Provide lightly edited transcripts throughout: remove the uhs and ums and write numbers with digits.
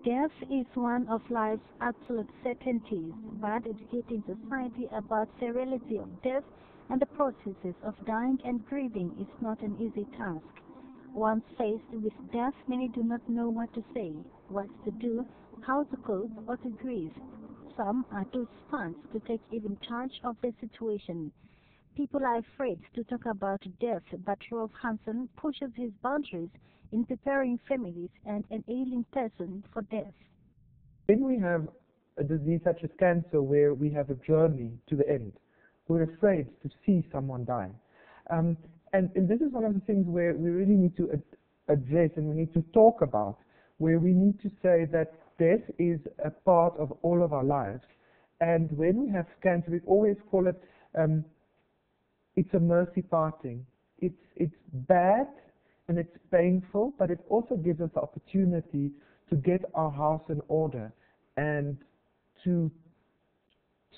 Death is one of life's absolute certainties, but educating society about the reality of death and the processes of dying and grieving is not an easy task. Once faced with death, many do not know what to say, what to do, how to cope, or to grieve. Some are too stunned to take even charge of the situation. People are afraid to talk about death, but Rolf Hansen pushes his boundaries in preparing families and an ailing person for death. When we have a disease such as cancer where we have a journey to the end, we're afraid to see someone die. And this is one of the things where we really need to address and we need to talk about, where we need to say that death is a part of all of our lives. And when we have cancer, we always call it it's a mercy parting. It's bad and it's painful, but it also gives us the opportunity to get our house in order and to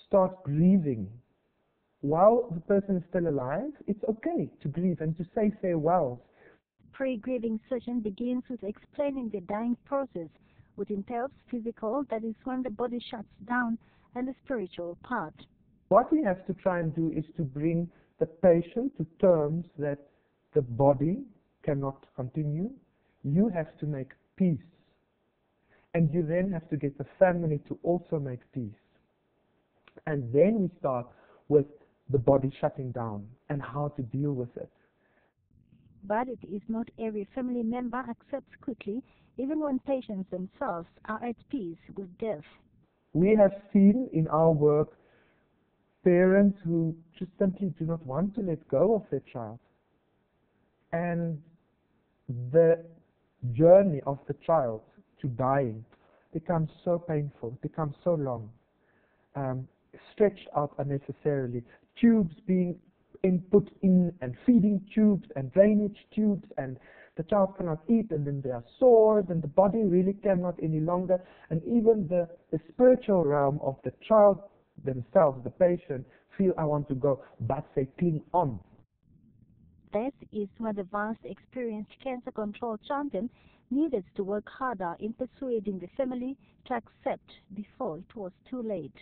start grieving. While the person is still alive, it's okay to grieve and to say farewells. Pre-grieving session begins with explaining the dying process, which entails physical, that is when the body shuts down, and the spiritual part. What we have to try and do is to bring the patient to terms that the body cannot continue. You have to make peace. And you then have to get the family to also make peace. And then we start with the body shutting down and how to deal with it. But it is not every family member accepts quickly, even when patients themselves are at peace with death. We have seen in our work parents who just simply do not want to let go of their child. And the journey of the child to dying becomes so painful, becomes so long, stretched out unnecessarily. Tubes being put in, and feeding tubes and drainage tubes, and the child cannot eat, and then they are sores, and the body really cannot any longer. And even the spiritual realm of the child themselves, the patient, feel I want to go, but they cling on. This is where the vast experienced cancer control champion needed to work harder in persuading the family to accept before it was too late.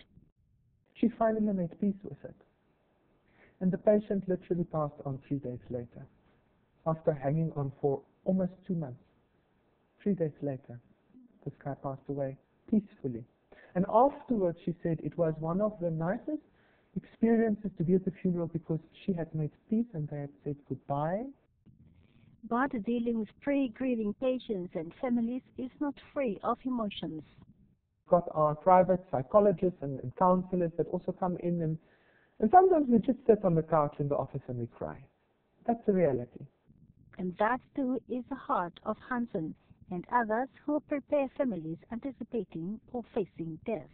She finally made peace with it. And the patient literally passed on 3 days later, after hanging on for almost 2 months. 3 days later, this guy passed away peacefully. And afterwards, she said it was one of the nicest experiences to be at the funeral because she had made peace and they had said goodbye. But dealing with pre-grieving patients and families is not free of emotions. We've got our private psychologists and counselors that also come in, and sometimes we just sit on the couch in the office and we cry. That's the reality. And that too is the heart of Hansen and others who prepare families anticipating or facing death.